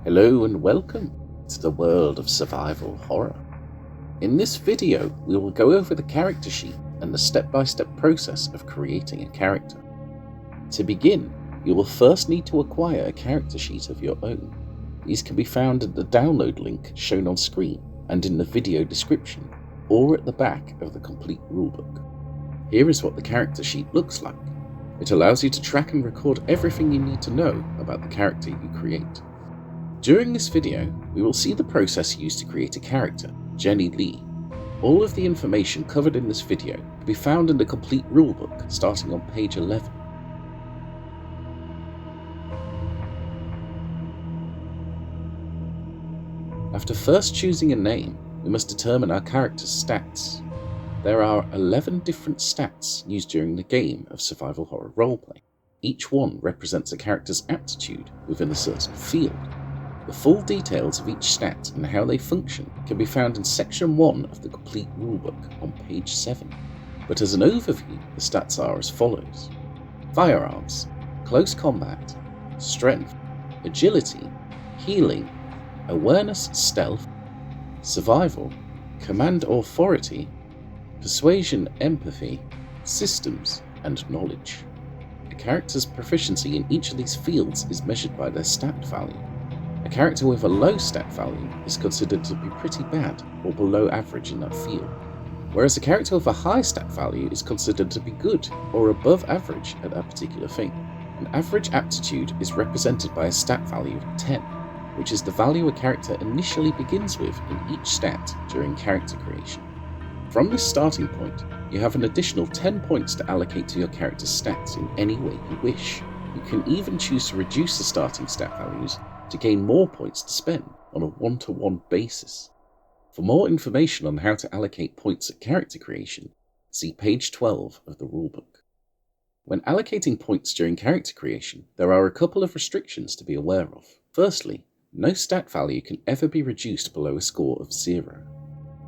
Hello and welcome to the world of survival horror. In this video, we will go over the character sheet and the step-by-step process of creating a character. To begin, you will first need to acquire a character sheet of your own. These can be found at the download link shown on screen and in the video description, or at the back of the complete rulebook. Here is what the character sheet looks like. It allows you to track and record everything you need to know about the character you create. During this video, we will see the process used to create a character, Jenny Lee. All of the information covered in this video can be found in the complete rulebook starting on page 11. After first choosing a name, we must determine our character's stats. There are 11 different stats used during the game of survival horror roleplay. Each one represents a character's aptitude within a certain field. The full details of each stat and how they function can be found in section 1 of the complete rulebook on page 7. But as an overview, the stats are as follows: firearms, close combat, strength, agility, healing, awareness, stealth, survival, command authority, persuasion, empathy, systems, and knowledge. A character's proficiency in each of these fields is measured by their stat value. A character with a low stat value is considered to be pretty bad or below average in that field, whereas a character with a high stat value is considered to be good or above average at that particular thing. An average aptitude is represented by a stat value of 10, which is the value a character initially begins with in each stat during character creation. From this starting point, you have an additional 10 points to allocate to your character's stats in any way you wish. You can even choose to reduce the starting stat values to gain more points to spend on a one-to-one basis. For more information on how to allocate points at character creation, see page 12 of the rulebook. When allocating points during character creation, there are a couple of restrictions to be aware of. Firstly, no stat value can ever be reduced below a score of 0.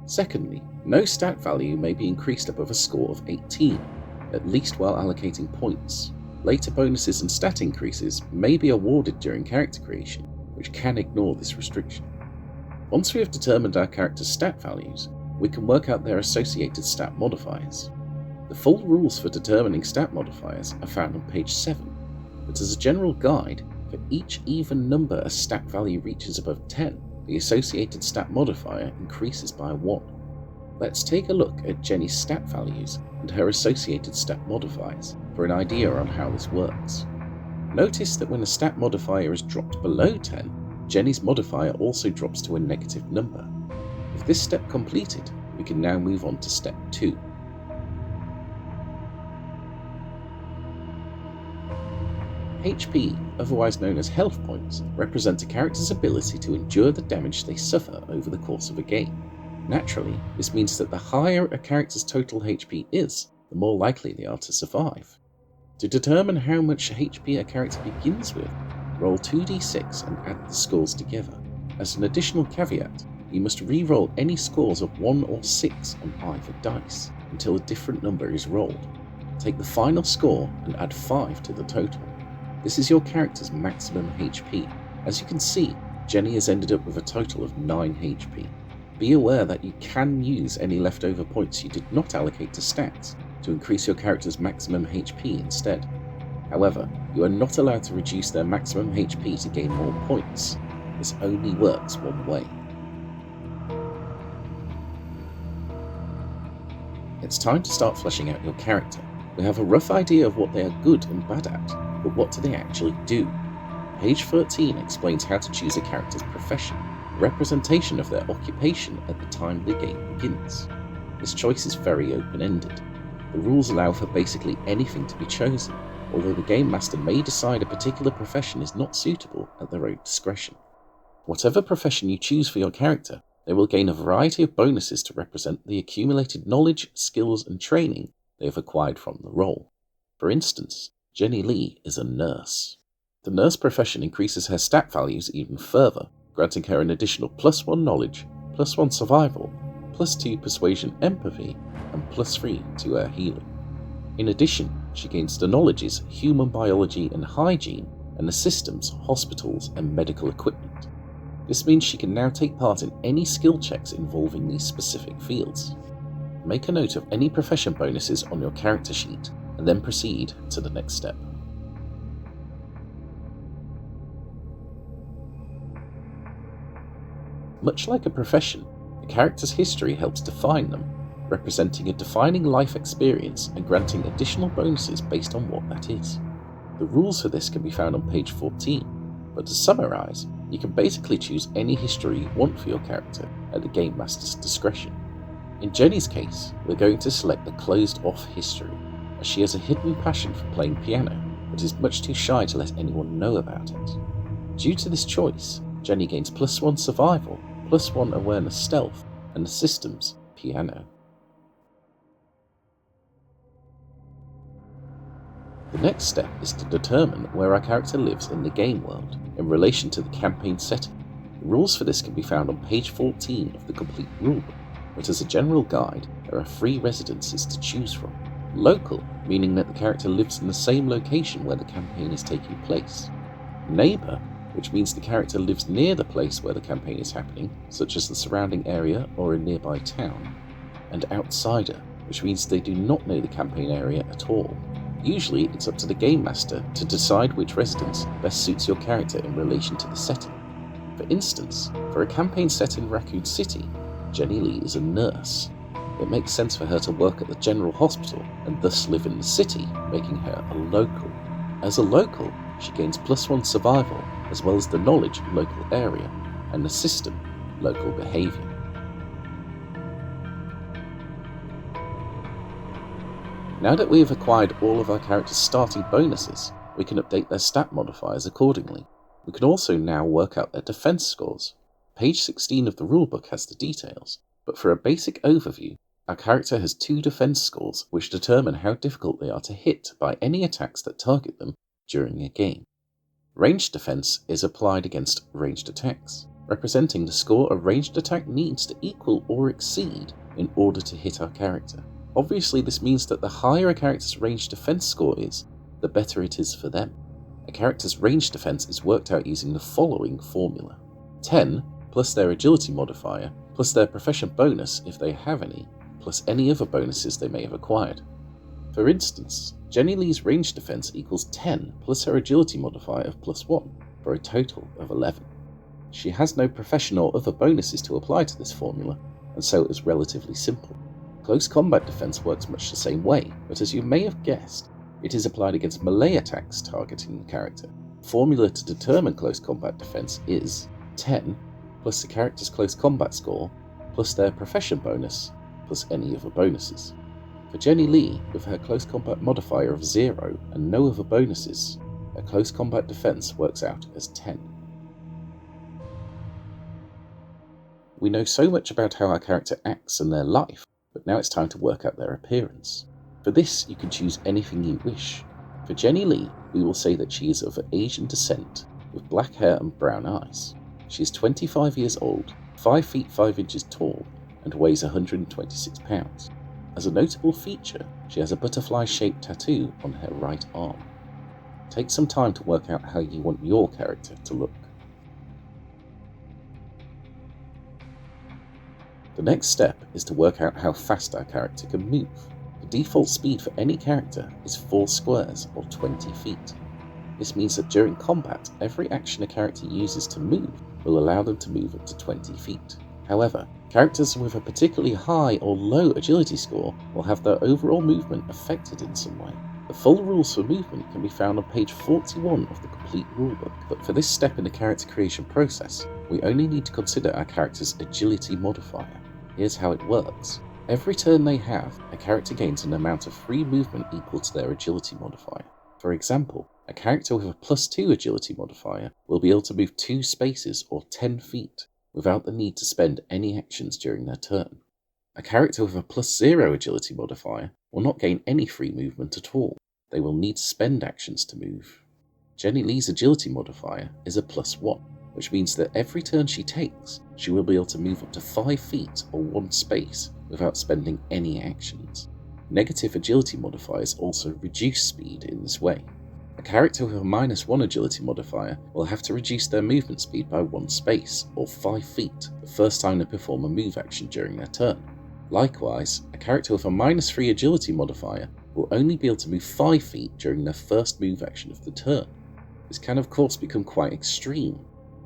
Secondly, no stat value may be increased above a score of 18, at least while allocating points. Later bonuses and stat increases may be awarded during character creation, which can ignore this restriction. Once we have determined our character's stat values, we can work out their associated stat modifiers. The full rules for determining stat modifiers are found on page 7, but as a general guide, for each even number a stat value reaches above 10, the associated stat modifier increases by 1. Let's take a look at Jenny's stat values and her associated stat modifiers for an idea on how this works. Notice that when a stat modifier is dropped below 10, Jenny's modifier also drops to a negative number. With this step completed, we can now move on to step 2. HP, otherwise known as health points, represent a character's ability to endure the damage they suffer over the course of a game. Naturally, this means that the higher a character's total HP is, the more likely they are to survive. To determine how much HP a character begins with, roll 2d6 and add the scores together. As an additional caveat, you must re-roll any scores of 1 or 6 on either dice, until a different number is rolled. Take the final score and add 5 to the total. This is your character's maximum HP. As you can see, Jenny has ended up with a total of 9 HP. Be aware that you can use any leftover points you did not allocate to stats to increase your character's maximum HP instead. However, you are not allowed to reduce their maximum HP to gain more points. This only works one way. It's time to start fleshing out your character. We have a rough idea of what they are good and bad at, but what do they actually do? Page 13 explains how to choose a character's profession, a representation of their occupation at the time the game begins. This choice is very open-ended. The rules allow for basically anything to be chosen, although the game master may decide a particular profession is not suitable at their own discretion. Whatever profession you choose for your character, they will gain a variety of bonuses to represent the accumulated knowledge, skills, and training they have acquired from the role. For instance, Jenny Lee is a nurse. The nurse profession increases her stat values even further, granting her an additional +1 knowledge, +1 survival, +2 persuasion empathy, and +3 to her healing. In addition, she gains the knowledges human biology and hygiene, and the systems, hospitals, and medical equipment. This means she can now take part in any skill checks involving these specific fields. Make a note of any profession bonuses on your character sheet, and then proceed to the next step. Much like a profession, a character's history helps define them, representing a defining life experience and granting additional bonuses based on what that is. The rules for this can be found on page 14, but to summarise, you can basically choose any history you want for your character at the Game Master's discretion. In Jenny's case, we're going to select the closed-off history, as she has a hidden passion for playing piano, but is much too shy to let anyone know about it. Due to this choice, Jenny gains +1 survival, +1 awareness stealth, and the system's piano. The next step is to determine where our character lives in the game world in relation to the campaign setting. The rules for this can be found on page 14 of the complete rulebook, but as a general guide, there are 3 residences to choose from. Local, meaning that the character lives in the same location where the campaign is taking place. Neighbour, which means the character lives near the place where the campaign is happening, such as the surrounding area or a nearby town. And outsider, which means they do not know the campaign area at all. Usually, it's up to the Game Master to decide which residence best suits your character in relation to the setting. For instance, for a campaign set in Raccoon City, Jenny Lee is a nurse. It makes sense for her to work at the General Hospital and thus live in the city, making her a local. As a local, she gains +1 survival, as well as the knowledge of local area, and the system, local behaviour. Now that we have acquired all of our characters' starting bonuses, we can update their stat modifiers accordingly. We can also now work out their defense scores. Page 16 of the rulebook has the details, but for a basic overview, our character has 2 defense scores which determine how difficult they are to hit by any attacks that target them during a game. Ranged defense is applied against ranged attacks, representing the score a ranged attack needs to equal or exceed in order to hit our character. Obviously, this means that the higher a character's ranged defense score is, the better it is for them. A character's ranged defense is worked out using the following formula: 10 plus their agility modifier, plus their profession bonus if they have any, plus any other bonuses they may have acquired. For instance, Jenny Lee's ranged defense equals 10 plus her agility modifier of +1, for a total of 11. She has no profession or other bonuses to apply to this formula, and so it is relatively simple. Close combat defense works much the same way, but as you may have guessed, it is applied against melee attacks targeting the character. The formula to determine close combat defense is 10 plus the character's close combat score, plus their profession bonus, plus any other bonuses. For Jenny Lee, with her close combat modifier of 0 and no other bonuses, her close combat defense works out as 10. We know so much about how our character acts and their life, but now it's time to work out their appearance. For this, you can choose anything you wish. For Jenny Lee, we will say that she is of Asian descent, with black hair and brown eyes. She is 25 years old, 5 feet 5 inches tall, and weighs 126 pounds. As a notable feature, she has a butterfly-shaped tattoo on her right arm. Take some time to work out how you want your character to look. The next step is to work out how fast our character can move. The default speed for any character is 4 squares or 20 feet. This means that during combat, every action a character uses to move will allow them to move up to 20 feet. However, characters with a particularly high or low agility score will have their overall movement affected in some way. The full rules for movement can be found on page 41 of the complete rulebook, but for this step in the character creation process, we only need to consider our character's agility modifier. Here's how it works. Every turn they have, a character gains an amount of free movement equal to their agility modifier. For example, a character with a +2 agility modifier will be able to move 2 spaces or 10 feet without the need to spend any actions during their turn. A character with a +0 agility modifier will not gain any free movement at all. They will need to spend actions to move. Jenny Lee's agility modifier is a +1, which means that every turn she takes, she will be able to move up to 5 feet or 1 space without spending any actions. Negative agility modifiers also reduce speed in this way. A character with a -1 agility modifier will have to reduce their movement speed by 1 space, or 5 feet, the first time they perform a move action during their turn. Likewise, a character with a -3 agility modifier will only be able to move 5 feet during their first move action of the turn. This can of course become quite extreme.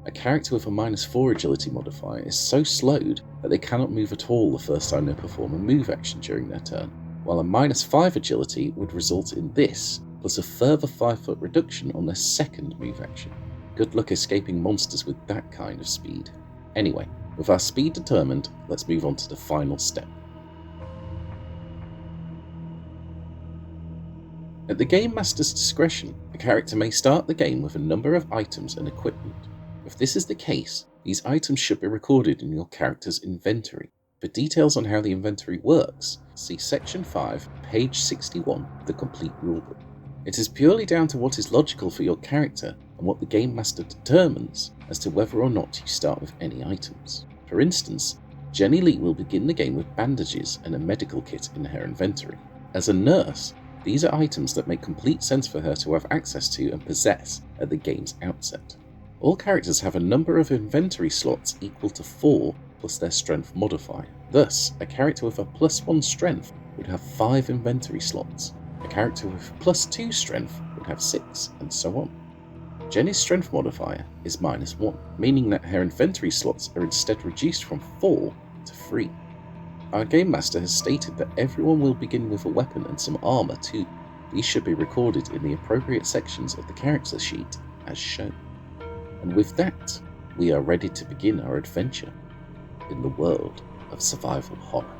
A character with a -4 agility modifier is so slowed that they cannot move at all the first time they perform a move action during their turn, while a -5 agility would result in this, plus a further 5-foot reduction on their second move action. Good luck escaping monsters with that kind of speed. Anyway, with our speed determined, let's move on to the final step. At the Game Master's discretion, a character may start the game with a number of items and equipment. If this is the case, these items should be recorded in your character's inventory. For details on how the inventory works, see Section 5, page 61 of the complete rulebook. It is purely down to what is logical for your character and what the Game Master determines as to whether or not you start with any items. For instance, Jenny Lee will begin the game with bandages and a medical kit in her inventory. As a nurse, these are items that make complete sense for her to have access to and possess at the game's outset. All characters have a number of inventory slots equal to 4 plus their strength modifier. Thus, a character with a +1 strength would have 5 inventory slots. A character with +2 strength would have 6, and so on. Jenny's strength modifier is -1, meaning that her inventory slots are instead reduced from 4 to 3. Our Game Master has stated that everyone will begin with a weapon and some armour too. These should be recorded in the appropriate sections of the character sheet as shown. And with that, we are ready to begin our adventure in the world of survival horror.